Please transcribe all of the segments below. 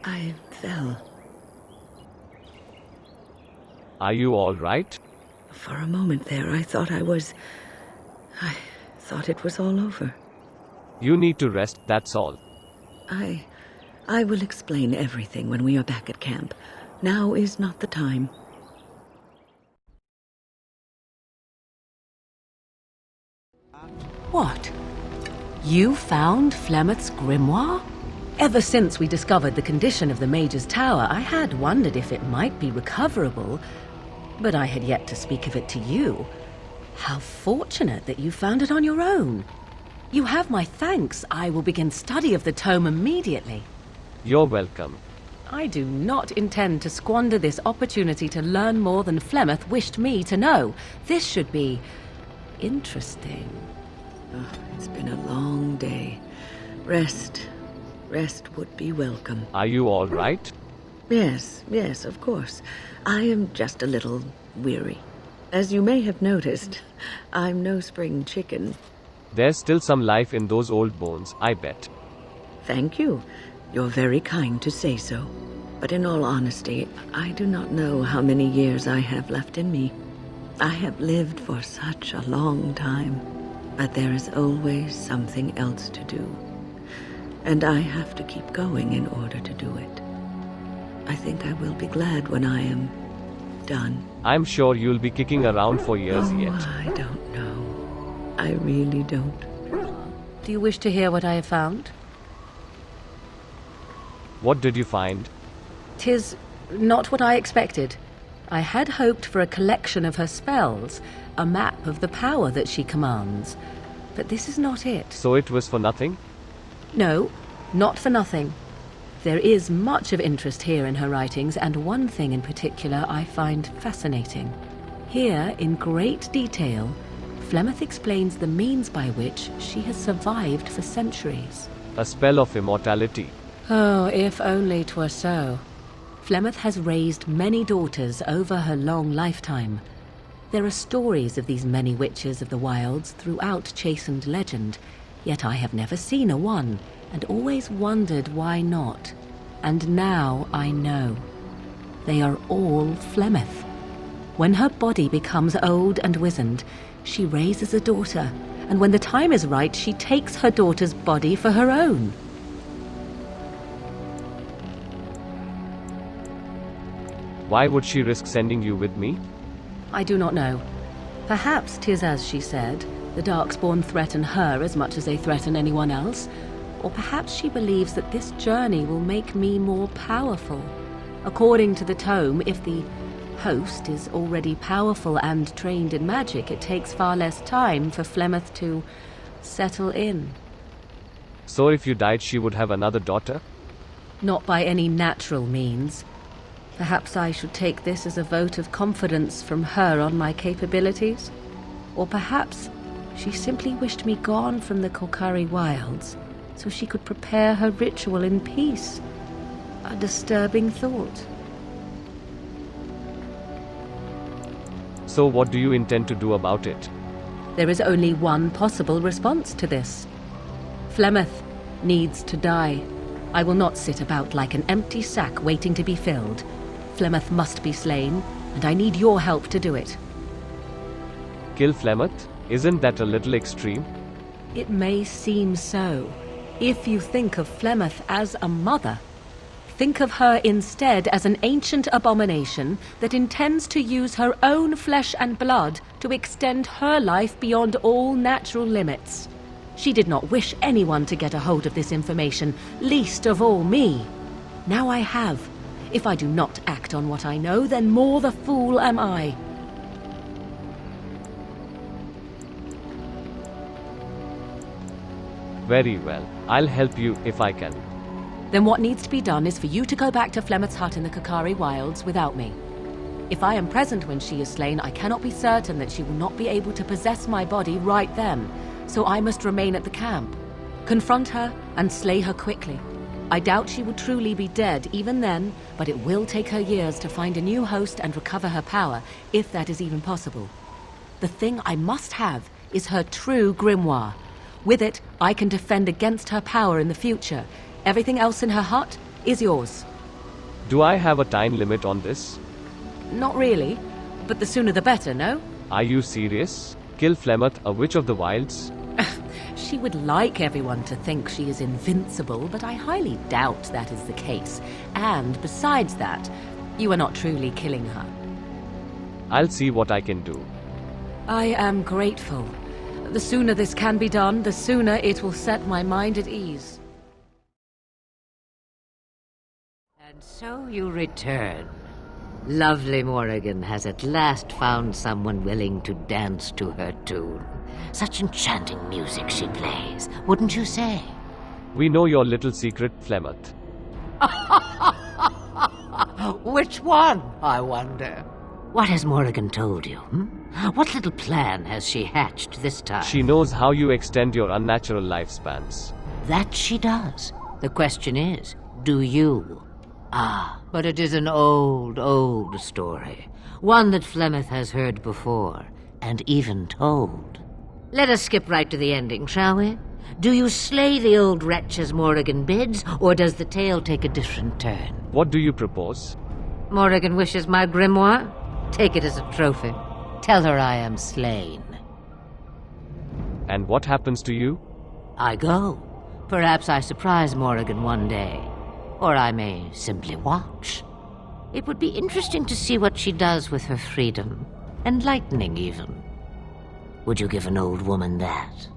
I fell. Are you all right? For a moment there, I thought it was all over. You need to rest, that's all. I will explain everything when we are back at camp. Now is not the time. What? You found Flemeth's grimoire? Ever since we discovered the condition of the Mage's Tower, I had wondered if it might be recoverable, but I had yet to speak of it to you. How fortunate that you found it on your own. You have my thanks. I will begin study of the tome immediately. You're welcome. I do not intend to squander this opportunity to learn more than Flemeth wished me to know. This should be interesting. Oh, it's been a long day. Rest would be welcome. Are you all right? Yes, of course. I am just a little weary. As you may have noticed, I'm no spring chicken. There's still some life in those old bones, I bet. Thank you. You're very kind to say so. But in all honesty, I do not know how many years I have left in me. I have lived for such a long time, but there is always something else to do. And I have to keep going in order to do it. I think I will be glad when I am done. I'm sure you'll be kicking around for years yet. I don't know. I really don't. Do you wish to hear what I have found? What did you find? 'Tis not what I expected. I had hoped for a collection of her spells, a map of the power that she commands. But this is not it. So it was for nothing? No, not for nothing. There is much of interest here in her writings, and one thing in particular I find fascinating. Here, in great detail, Flemeth explains the means by which she has survived for centuries. A spell of immortality. Oh, if only 'twere so. Flemeth has raised many daughters over her long lifetime. There are stories of these many witches of the wilds throughout chastened legend, yet I have never seen a one, and always wondered why not. And now I know. They are all Flemeth. When her body becomes old and wizened, she raises a daughter, and when the time is right, she takes her daughter's body for her own. Why would she risk sending you with me? I do not know. Perhaps 'tis as she said, the Darkspawn threaten her as much as they threaten anyone else. Or perhaps she believes that this journey will make me more powerful. According to the tome, if the host is already powerful and trained in magic, it takes far less time for Flemeth to settle in. So if you died, she would have another daughter? Not by any natural means. Perhaps I should take this as a vote of confidence from her on my capabilities. Or perhaps she simply wished me gone from the Kolkari wilds, so she could prepare her ritual in peace. A disturbing thought. So what do you intend to do about it? There is only one possible response to this. Flemeth needs to die. I will not sit about like an empty sack waiting to be filled. Flemeth must be slain, and I need your help to do it. Kill Flemeth? Isn't that a little extreme? It may seem so. If you think of Flemeth as a mother, think of her instead as an ancient abomination that intends to use her own flesh and blood to extend her life beyond all natural limits. She did not wish anyone to get a hold of this information, least of all me. Now I have. If I do not act on what I know, then more the fool am I. Very well. I'll help you if I can. Then what needs to be done is for you to go back to Flemeth's hut in the Kakari Wilds without me. If I am present when she is slain, I cannot be certain that she will not be able to possess my body right then, so I must remain at the camp. Confront her and slay her quickly. I doubt she will truly be dead even then, but it will take her years to find a new host and recover her power, if that is even possible. The thing I must have is her true grimoire. With it, I can defend against her power in the future. Everything else in her hut is yours. Do I have a time limit on this? Not really, but the sooner the better, no? Are you serious? Kill Flemeth, a witch of the wilds? She would like everyone to think she is invincible, but I highly doubt that is the case. And besides that, you are not truly killing her. I'll see what I can do. I am grateful. The sooner this can be done, the sooner it will set my mind at ease. And so you return. Lovely Morrigan has at last found someone willing to dance to her tune. Such enchanting music she plays, wouldn't you say? We know your little secret, Flemeth. Which one, I wonder? What has Morrigan told you? What little plan has she hatched this time? She knows how you extend your unnatural lifespans. That she does. The question is, do you? Ah, but it is an old, old story. One that Flemeth has heard before, and even told. Let us skip right to the ending, shall we? Do you slay the old wretch as Morrigan bids, or does the tale take a different turn? What do you propose? Morrigan wishes my grimoire? Take it as a trophy. Tell her I am slain. And what happens to you? I go. Perhaps I surprise Morrigan one day. Or I may simply watch. It would be interesting to see what she does with her freedom. Enlightening, even. Would you give an old woman that?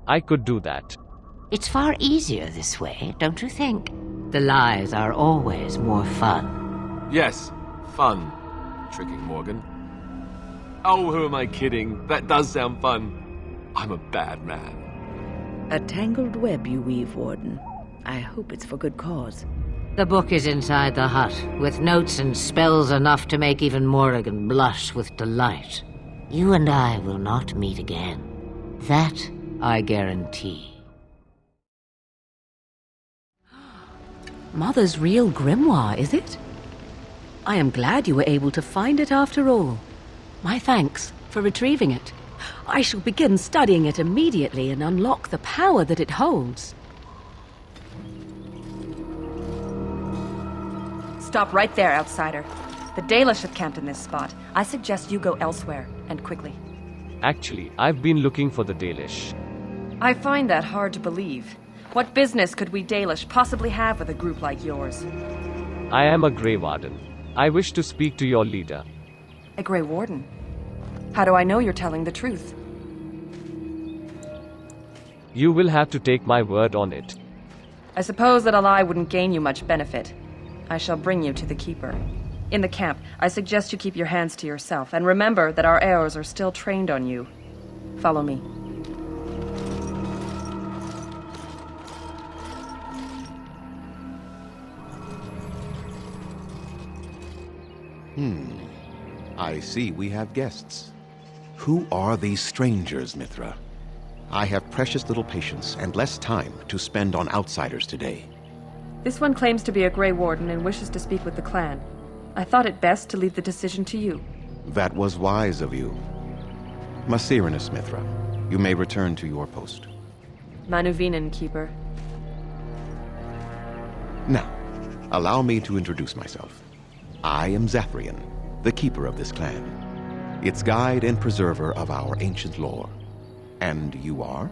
I could do that. It's far easier this way, don't you think? The lies are always more fun. Yes, fun. Tricking Morgan. Oh, who am I kidding? That does sound fun. I'm a bad man. A tangled web you weave, Warden. I hope it's for good cause. The book is inside the hut, with notes and spells enough to make even Morrigan blush with delight. You and I will not meet again. That I guarantee. Mother's real grimoire, is it? I am glad you were able to find it after all. My thanks for retrieving it. I shall begin studying it immediately and unlock the power that it holds. Stop right there, outsider. The Dalish have camped in this spot. I suggest you go elsewhere, and quickly. Actually, I've been looking for the Dalish. I find that hard to believe. What business could we Dalish possibly have with a group like yours? I am a Grey Warden. I wish to speak to your leader. A Grey Warden? How do I know you're telling the truth? You will have to take my word on it. I suppose that a lie wouldn't gain you much benefit. I shall bring you to the Keeper. In the camp, I suggest you keep your hands to yourself, and remember that our arrows are still trained on you. Follow me. I see we have guests. Who are these strangers, Mithra? I have precious little patience and less time to spend on outsiders today. This one claims to be a Grey Warden and wishes to speak with the clan. I thought it best to leave the decision to you. That was wise of you. Maserinus, Mithra, you may return to your post. Manuvinen, Keeper. Now, allow me to introduce myself. I am Zathrian, the keeper of this clan, its guide and preserver of our ancient lore. And you are?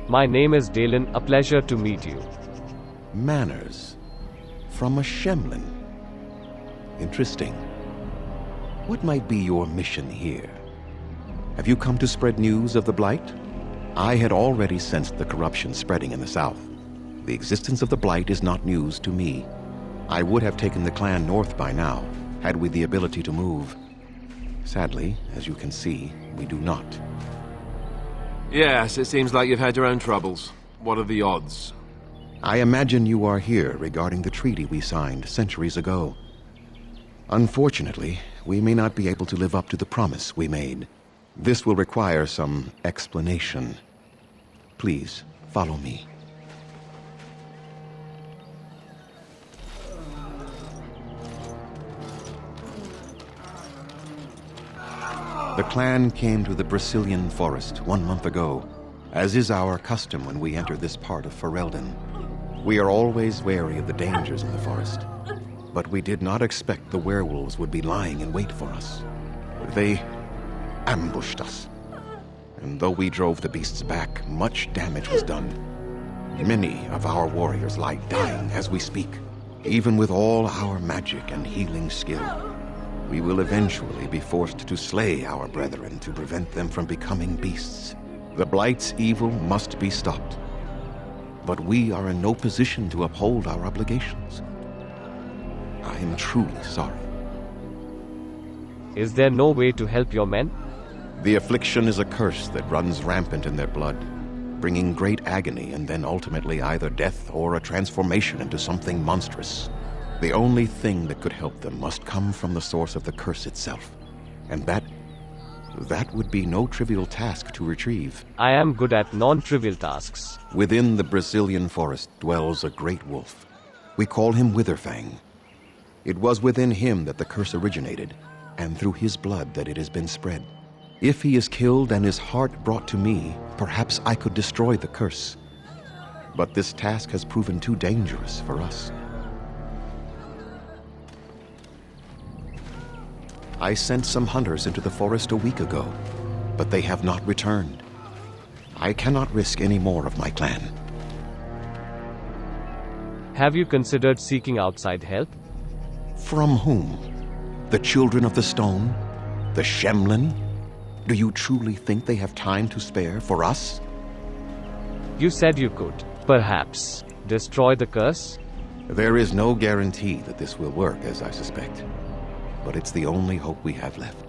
My name is Dalen. A pleasure to meet you. Manners. From a Shemlin. Interesting. What might be your mission here? Have you come to spread news of the Blight? I had already sensed the corruption spreading in the south. The existence of the Blight is not news to me. I would have taken the clan north by now, had we the ability to move. Sadly, as you can see, we do not. Yes, it seems like you've had your own troubles. What are the odds? I imagine you are here regarding the treaty we signed centuries ago. Unfortunately, we may not be able to live up to the promise we made. This will require some explanation. Please, follow me. The clan came to the Brazilian forest 1 month ago, as is our custom when we enter this part of Ferelden. We are always wary of the dangers in the forest, but we did not expect the werewolves would be lying in wait for us. They ambushed us, and though we drove the beasts back, much damage was done. Many of our warriors lie dying as we speak. Even with all our magic and healing skill, we will eventually be forced to slay our brethren to prevent them from becoming beasts. The Blight's evil must be stopped. But we are in no position to uphold our obligations. I am truly sorry. Is there no way to help your men? The affliction is a curse that runs rampant in their blood, bringing great agony and then ultimately either death or a transformation into something monstrous. The only thing that could help them must come from the source of the curse itself. And that would be no trivial task to retrieve. I am good at non-trivial tasks. Within the Brazilian forest dwells a great wolf. We call him Witherfang. It was within him that the curse originated, and through his blood that it has been spread. If he is killed and his heart brought to me, perhaps I could destroy the curse. But this task has proven too dangerous for us. I sent some hunters into the forest a week ago, but they have not returned. I cannot risk any more of my clan. Have you considered seeking outside help? From whom? The Children of the Stone? The Shemlin? Do you truly think they have time to spare for us? You said you could, perhaps, destroy the curse? There is no guarantee that this will work, as I suspect. But it's the only hope we have left.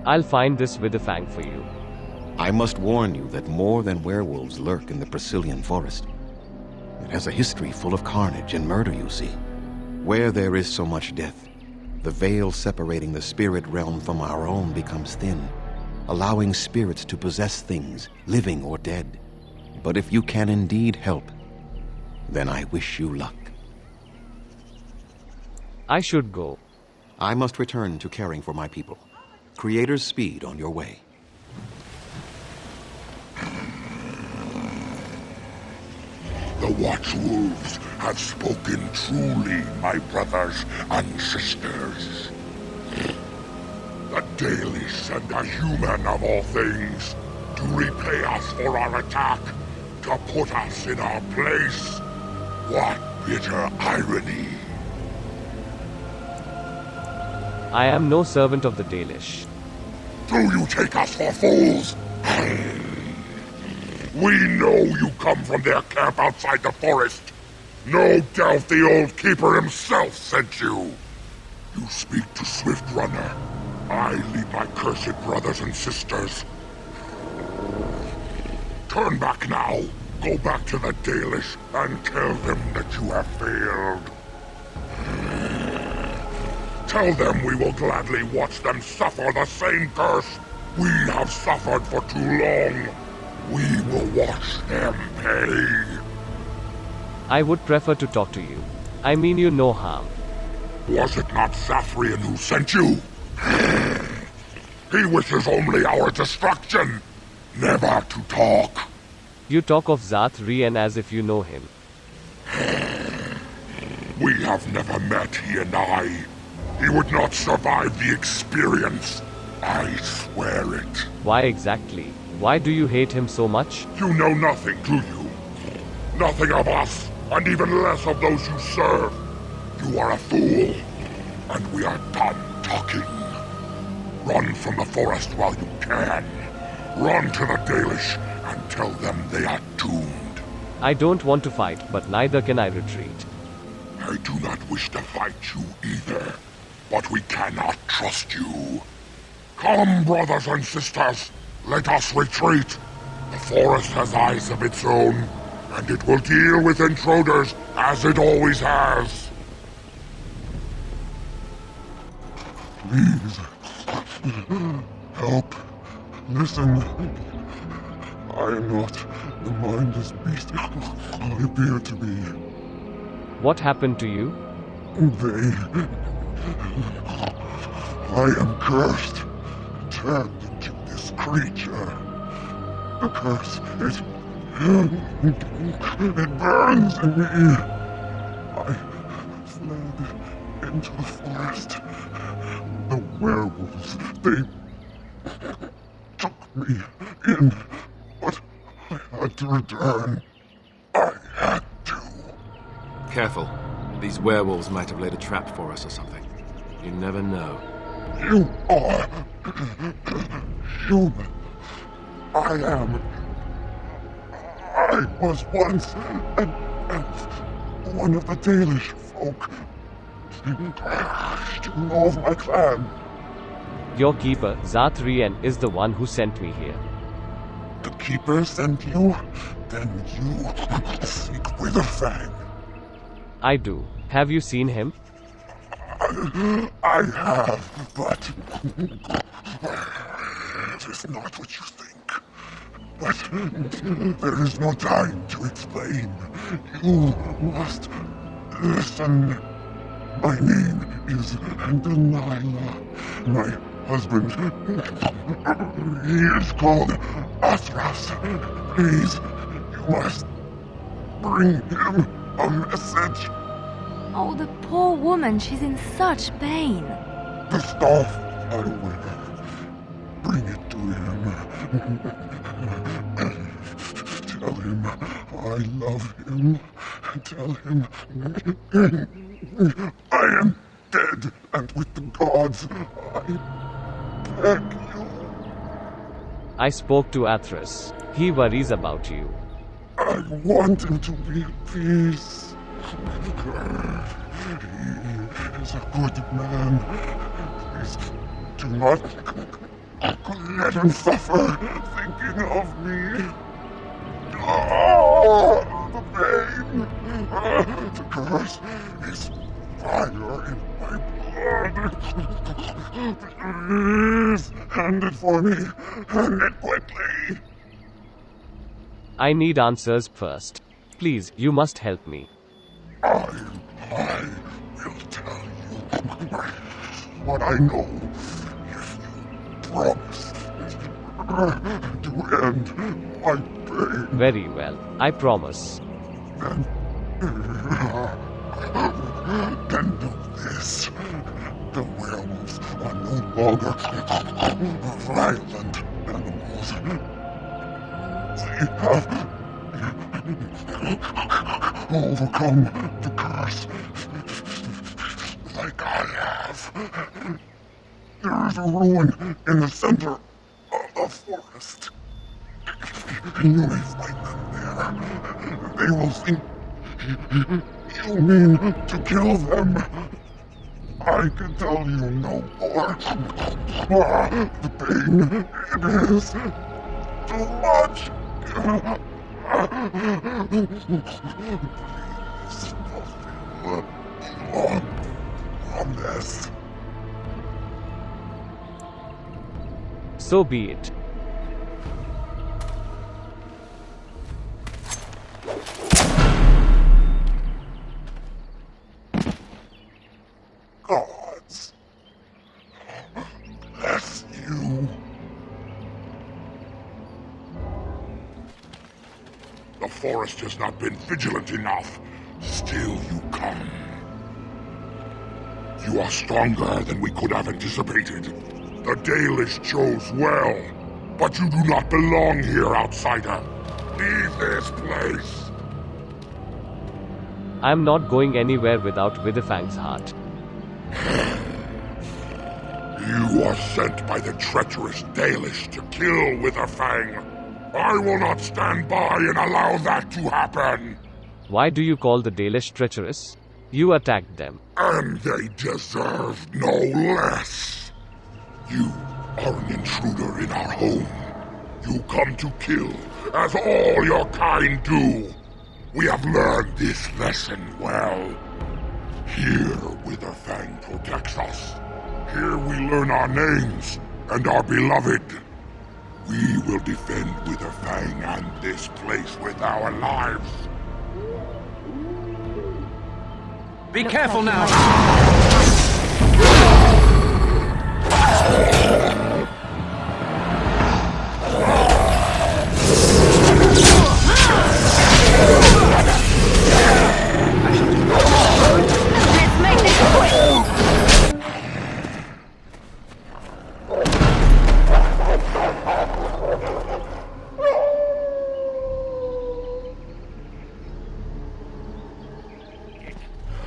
I'll find this Witherfang for you. I must warn you that more than werewolves lurk in the Brazilian forest. It has a history full of carnage and murder, you see. Where there is so much death, the veil separating the spirit realm from our own becomes thin, allowing spirits to possess things, living or dead. But if you can indeed help, then I wish you luck. I should go. I must return to caring for my people. Creator's speed on your way. The Watchwolves have spoken truly, my brothers and sisters. The Dalish and the human of all things, to repay us for our attack, to put us in our place. What bitter irony. I am no servant of the Dalish. Do you take us for fools? We know you come from their camp outside the forest. No doubt the old keeper himself sent you. You speak to Swift Runner. I lead my cursed brothers and sisters. Turn back now. Go back to the Dalish and tell them that you have failed. Tell them we will gladly watch them suffer the same curse we have suffered for too long. We will watch them pay. I would prefer to talk to you. I mean you no harm. Was it not Sathrian who sent you? He wishes only our destruction, never to talk. You talk of Zathrian as if you know him. We have never met, he and I. He would not survive the experience. I swear it. Why exactly? Why do you hate him so much? You know nothing, do you? Nothing of us, and even less of those you serve. You are a fool, and we are done talking. Run from the forest while you can. Run to the Dalish and tell them they are doomed. I don't want to fight, but neither can I retreat. I do not wish to fight you either, but we cannot trust you. Come, brothers and sisters, let us retreat. The forest has eyes of its own, and it will deal with intruders as it always has. Please, help. Listen. I am not the mindless beast I appear to be. What happened to you? I am cursed, turned into this creature. The curse, it burns in me. I fled into the forest. The werewolves, they took me in, but I had to return. I had to. Careful. These werewolves might have laid a trap for us or something. You never know. You are human. I am. I was once an elf, one of the Dalish folk. You know of my clan. Your keeper, Zathrien, is the one who sent me here. The Keeper sent you? Then you seek Witherfang. I do. Have you seen him? I have, but it is not what you think. But there is no time to explain. You must listen. My name is Delilah. My husband, he is called Athras. Please, you must bring him a message. Oh, the poor woman, she's in such pain. The staff I wear. Bring it to him. Tell him I love him. Tell him I am dead, and with the gods, I beg you. I spoke to Athras. He worries about you. I want him to be at peace. He is a good man. Please do not let him suffer thinking of me. Oh, the pain. The curse is fire in my blood. Please, hand it for me. Hand it quickly. I need answers first. Please, you must help me. I will tell you what I know if you promise to end my pain. Very well. I promise. Then do this. The werewolves are no longer violent animals. They have overcome the curse like I have. There is a ruin in the center of the forest. You may find them there. They will think you mean to kill them. I can tell you no more. The pain, it is too much. Please fulfill your promise. So be it. Gods, bless you. The forest has not been vigilant enough. Still you come. You are stronger than we could have anticipated. The Dalish chose well, but you do not belong here, outsider. Leave this place. I'm not going anywhere without Witherfang's heart. You are sent by the treacherous Dalish to kill Witherfang. I will not stand by and allow that to happen. Why do you call the Dalish treacherous? You attacked them. And they deserve no less. You are an intruder in our home. You come to kill, as all your kind do. We have learned this lesson well. Here, Witherfang protects us. Here we learn our names and our beloved. We will defend Witherfang and this place with our lives. Be careful now! Let's make this quick!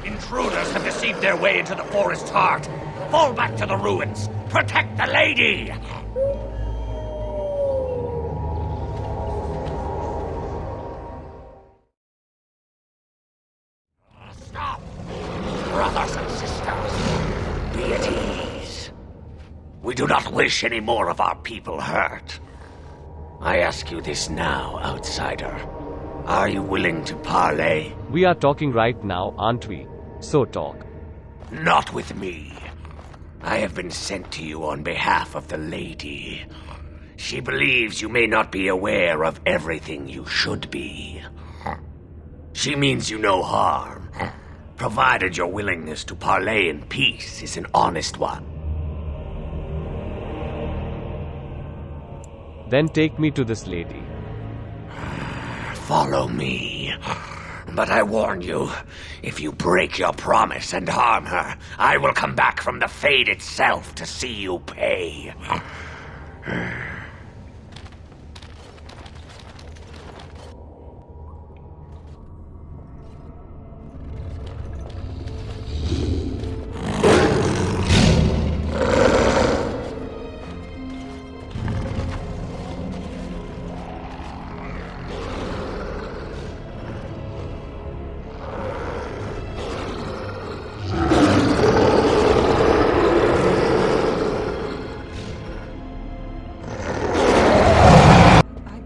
Intruders have deceived their way into the forest's heart. Fall back to the ruins. Protect the lady! Stop! Brothers and sisters, be at ease. We do not wish any more of our people hurt. I ask you this now, outsider. Are you willing to parley? We are talking right now, aren't we? So talk. Not with me. I have been sent to you on behalf of the lady. She believes you may not be aware of everything you should be. She means you no harm, provided your willingness to parley in peace is an honest one. Then take me to this lady. Follow me. But I warn you, if you break your promise and harm her, I will come back from the Fade itself to see you pay.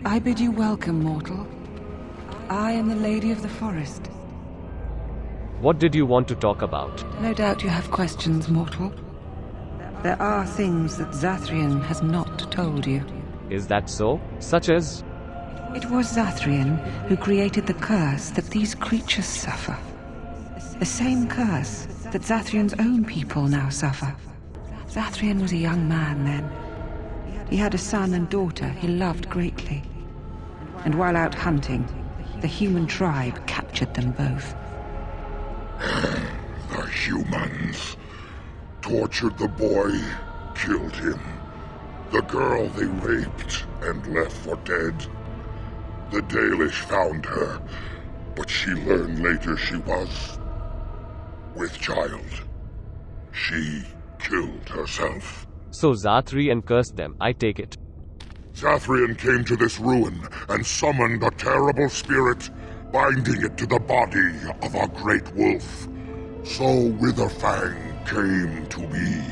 I bid you welcome, mortal. I am the Lady of the Forest. What did you want to talk about? No doubt you have questions, mortal. There are things that Zathrian has not told you. Is that so? Such as? It was Zathrian who created the curse that these creatures suffer. The same curse that Zathrian's own people now suffer. Zathrian was a young man then. He had a son and daughter he loved greatly. And while out hunting, the human tribe captured them both. The humans tortured the boy, killed him. The girl they raped and left for dead. The Dalish found her, but she learned later she was with child. She killed herself. So Zathrian cursed them, I take it. Zathrian came to this ruin and summoned a terrible spirit, binding it to the body of a great wolf. So Witherfang came to be.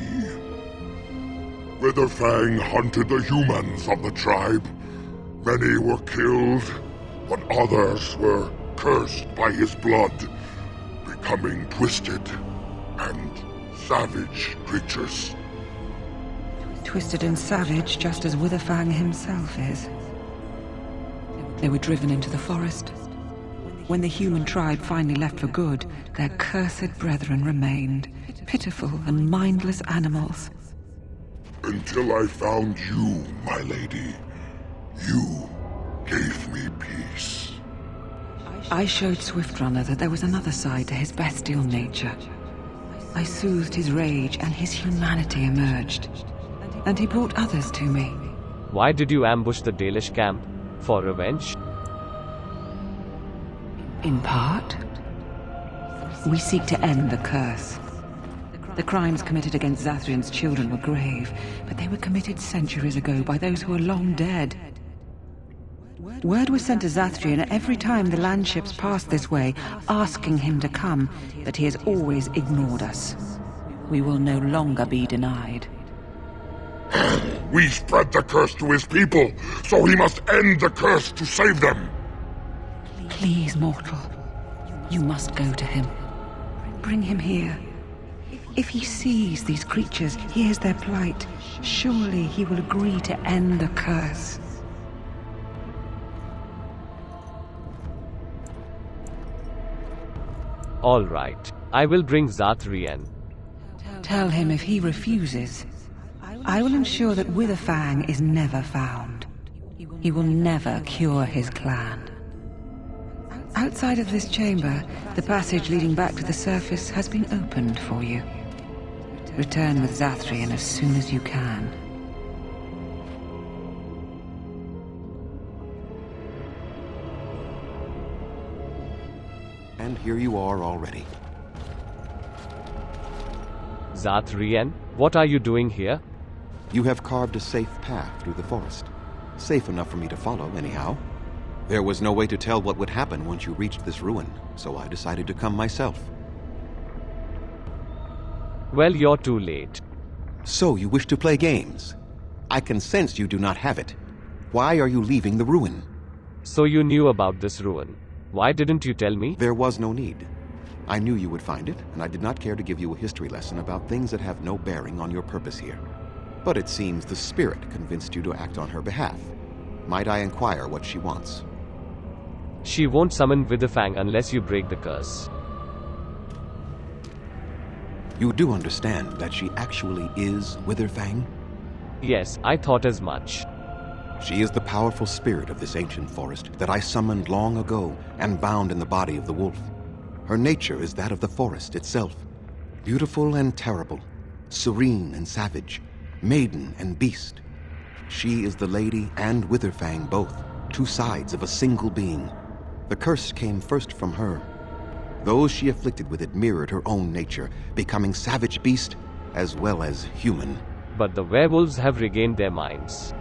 Witherfang hunted the humans of the tribe. Many were killed, but others were cursed by his blood, becoming twisted and savage creatures. Twisted and savage, just as Witherfang himself is. They were driven into the forest. When the human tribe finally left for good, their cursed brethren remained, pitiful and mindless animals. Until I found you, my lady. You gave me peace. I showed Swiftrunner that there was another side to his bestial nature. I soothed his rage and his humanity emerged. And he brought others to me. Why did you ambush the Dalish camp? For revenge? In part, we seek to end the curse. The crimes committed against Zathrian's children were grave, but they were committed centuries ago by those who are long dead. Word was sent to Zathrian every time the landships passed this way, asking him to come, but he has always ignored us. We will no longer be denied. We spread the curse to his people, so he must end the curse to save them. Please, mortal. You must go to him. Bring him here. If he sees these creatures, hears their plight, surely he will agree to end the curse. All right. I will bring Zathrian. Tell him if he refuses, I will ensure that Witherfang is never found. He will never cure his clan. Outside of this chamber, the passage leading back to the surface has been opened for you. Return with Zathrian as soon as you can. And here you are already. Zathrian, what are you doing here? You have carved a safe path through the forest. Safe enough for me to follow, anyhow. There was no way to tell what would happen once you reached this ruin, so I decided to come myself. Well, you're too late. So you wish to play games? I can sense you do not have it. Why are you leaving the ruin? So you knew about this ruin. Why didn't you tell me? There was no need. I knew you would find it, and I did not care to give you a history lesson about things that have no bearing on your purpose here. But it seems the spirit convinced you to act on her behalf. Might I inquire what she wants? She won't summon Witherfang unless you break the curse. You do understand that she actually is Witherfang? Yes, I thought as much. She is the powerful spirit of this ancient forest that I summoned long ago and bound in the body of the wolf. Her nature is that of the forest itself. Beautiful and terrible, serene and savage, maiden and beast. She is the lady and Witherfang both, two sides of a single being. The curse came first from her. Those she afflicted with it mirrored her own nature, becoming savage beast as well as human. But the werewolves have regained their minds.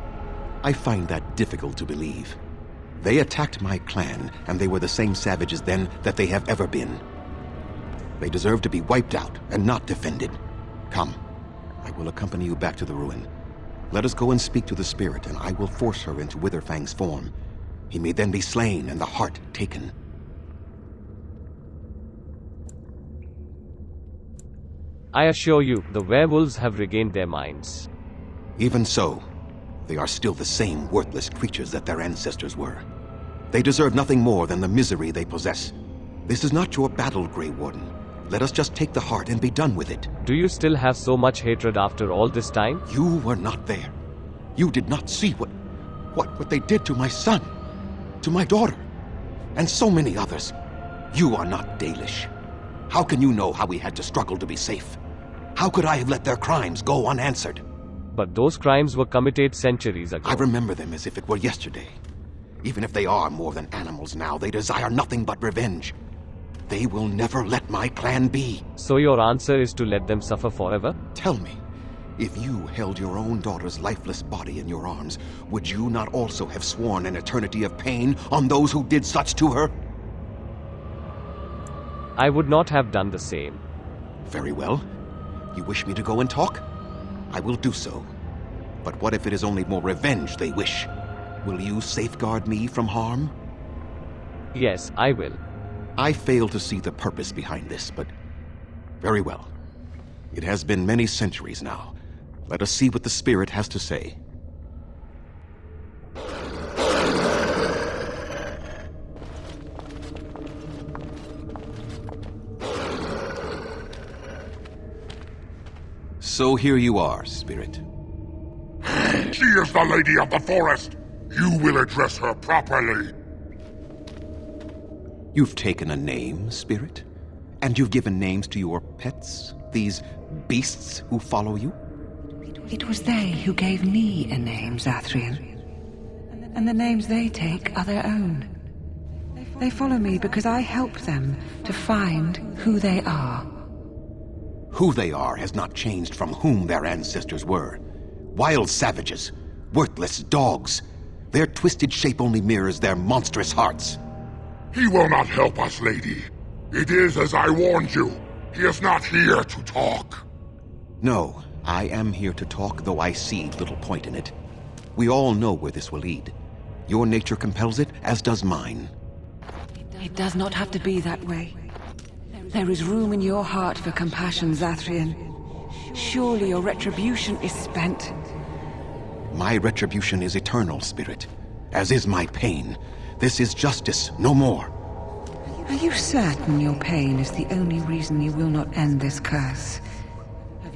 I find that difficult to believe. They attacked my clan, and they were the same savages then that they have ever been. They deserve to be wiped out and not defended. Come, I will accompany you back to the ruin. Let us go and speak to the spirit, and I will force her into Witherfang's form. He may then be slain and the heart taken. I assure you, the werewolves have regained their minds. Even so, they are still the same worthless creatures that their ancestors were. They deserve nothing more than the misery they possess. This is not your battle, Grey Warden. Let us just take the heart and be done with it. Do you still have so much hatred after all this time? You were not there. You did not see what they did to my son, to my daughter, and so many others. You are not Dalish. How can you know how we had to struggle to be safe? How could I have let their crimes go unanswered? But those crimes were committed centuries ago. I remember them as if it were yesterday. Even if they are more than animals now, they desire nothing but revenge. They will never let my clan be. So your answer is to let them suffer forever? Tell me, if you held your own daughter's lifeless body in your arms, would you not also have sworn an eternity of pain on those who did such to her? I would not have done the same. Very well. You wish me to go and talk? I will do so. But what if it is only more revenge they wish? Will you safeguard me from harm? Yes, I will. I fail to see the purpose behind this, but very well. It has been many centuries now. Let us see what the spirit has to say. So here you are, spirit. She is the lady of the forest. You will address her properly. You've taken a name, spirit? And you've given names to your pets? These beasts who follow you? It was they who gave me a name, Zathrian. And the names they take are their own. They follow me because I help them to find who they are. Who they are has not changed from whom their ancestors were. Wild savages, worthless dogs. Their twisted shape only mirrors their monstrous hearts. He will not help us, lady. It is as I warned you. He is not here to talk. No, I am here to talk, though I see little point in it. We all know where this will lead. Your nature compels it, as does mine. It does not have to be that way. There is room in your heart for compassion, Zathrian. Surely your retribution is spent. My retribution is eternal, Spirit, as is my pain. This is justice, no more. Are you certain your pain is the only reason you will not end this curse?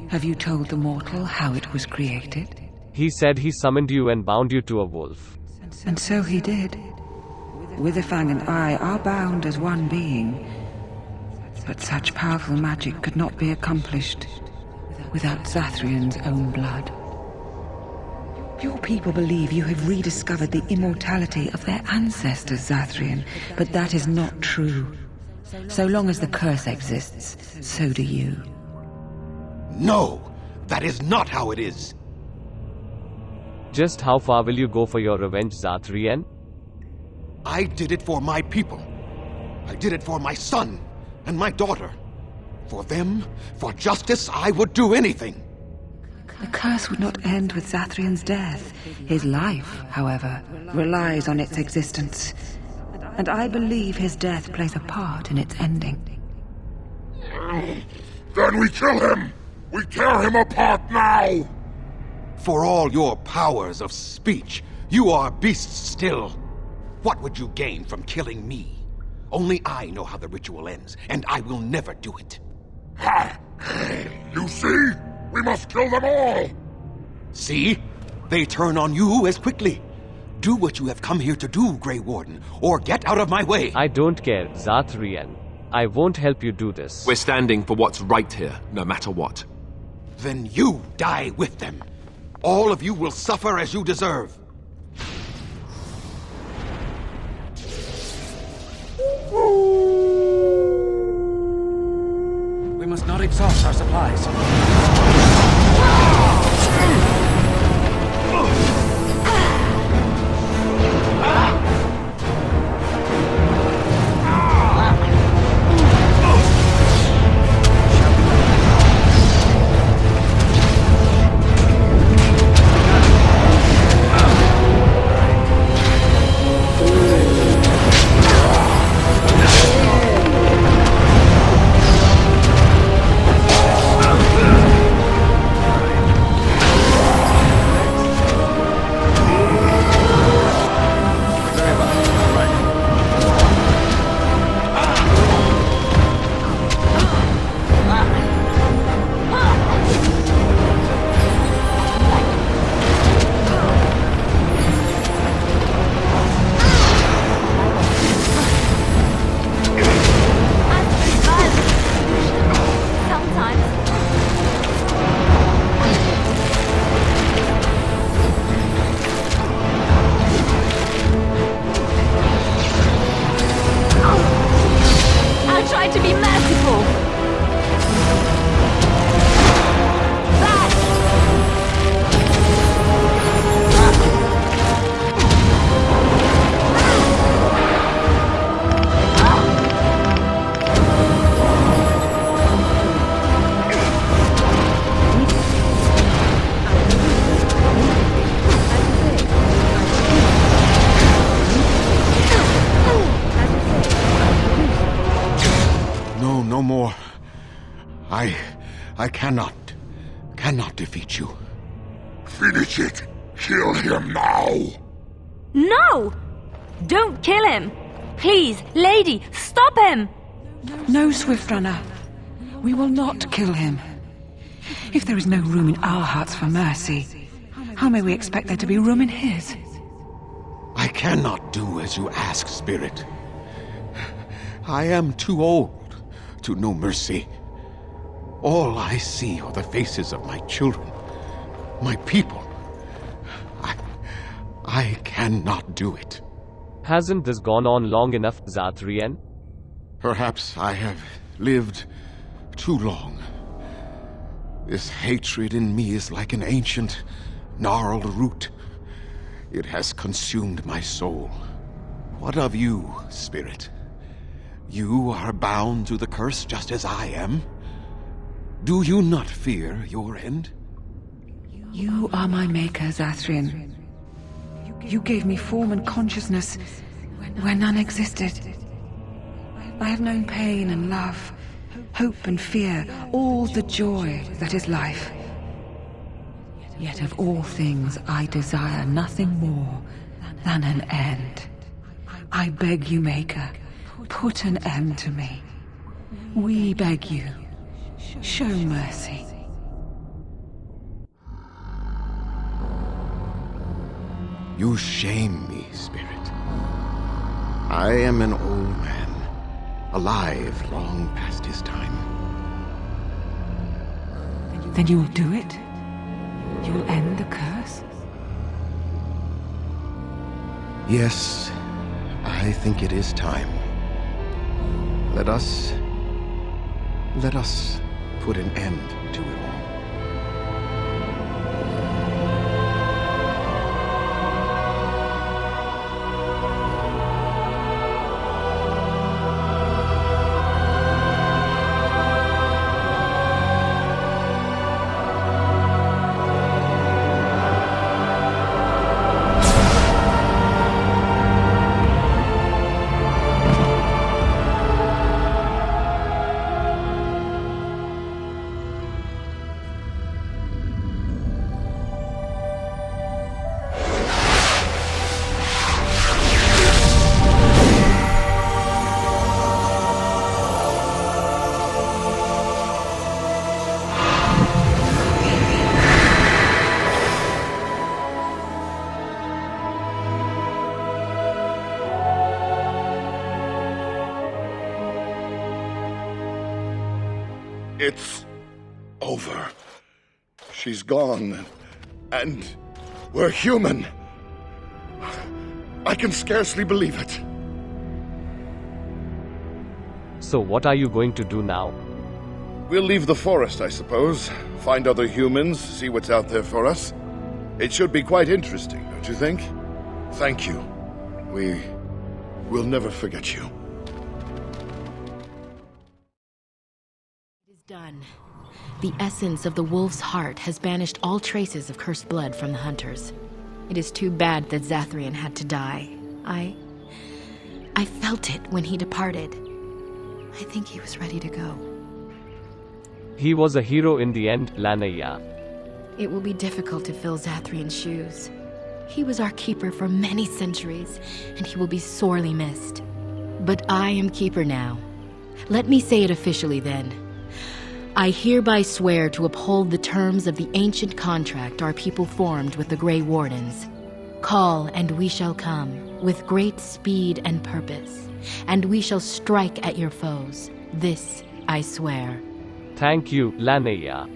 Have you told the mortal how it was created? He said he summoned you and bound you to a wolf. And so he did. Witherfang and I are bound as one being. But such powerful magic could not be accomplished without Zathrian's own blood. Your people believe you have rediscovered the immortality of their ancestors, Zathrian, but that is not true. So long as the curse exists, so do you. No! That is not how it is! Just how far will you go for your revenge, Zathrian? I did it for my people. I did it for my son and my daughter. For them, for justice, I would do anything. The curse would not end with Zathrian's death. His life, however, relies on its existence. And I believe his death plays a part in its ending. Then we kill him! We tear him apart now! For all your powers of speech, you are beasts still. What would you gain from killing me? Only I know how the ritual ends, and I will never do it. Ha! You see? We must kill them all! See? They turn on you as quickly. Do what you have come here to do, Grey Warden, or get out of my way. I don't care, Zathrian. I won't help you do this. We're standing for what's right here, no matter what. Then you die with them. All of you will suffer as you deserve. We must not exhaust our supplies. No more. I cannot defeat you. Finish it! Kill him now! No! Don't kill him! Please, lady, stop him! No, Swiftrunner. We will not kill him. If there is no room in our hearts for mercy, how may we expect there to be room in his? I cannot do as you ask, Spirit. I am too old to know mercy. All I see are the faces of my children, my people. I cannot do it. Hasn't this gone on long enough, Zathrian? Perhaps I have lived too long. This hatred in me is like an ancient, gnarled root. It has consumed my soul. What of you, spirit? You are bound to the curse just as I am. Do you not fear your end? You are my maker, Zathrian. You gave me form and consciousness where none existed. I have known pain and love, hope and fear, all the joy that is life. Yet of all things I desire nothing more than an end. I beg you, Maker, put an end to me. We beg you, show mercy. You shame me, spirit. I am an old man, alive long past his time. Then you will do it? You will end the curse? Yes, I think it is time. Let us put an end to it all. It's over. She's gone. And we're human. I can scarcely believe it. So what are you going to do now? We'll leave the forest, I suppose. Find other humans, see what's out there for us. It should be quite interesting, don't you think? Thank you. We'll never forget you. Done. The essence of the wolf's heart has banished all traces of cursed blood from the hunters. It is too bad that Zathrian had to die. I felt it when he departed. I think he was ready to go. He was a hero in the end, Lanaya. It will be difficult to fill Zathrian's shoes. He was our keeper for many centuries, and he will be sorely missed. But I am keeper now. Let me say it officially then. I hereby swear to uphold the terms of the ancient contract our people formed with the Grey Wardens. Call, and we shall come, with great speed and purpose, and we shall strike at your foes. This I swear. Thank you, Lanaya.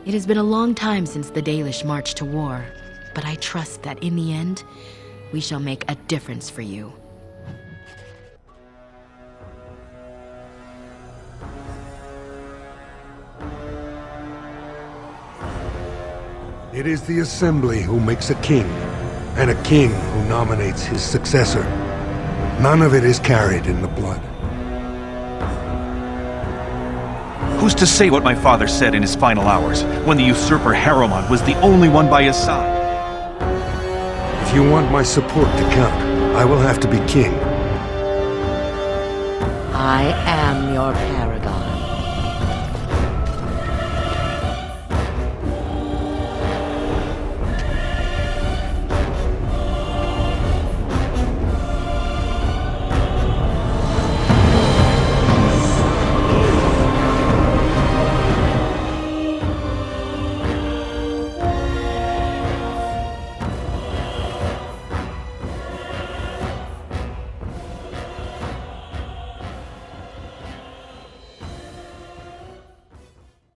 It has been a long time since the Dalish marched to war, but I trust that in the end, we shall make a difference for you. It is the Assembly who makes a king, and a king who nominates his successor. None of it is carried in the blood. Who's to say what my father said in his final hours, when the usurper Harrowmon was the only one by his side? If you want my support to count, I will have to be king. I am your paragon.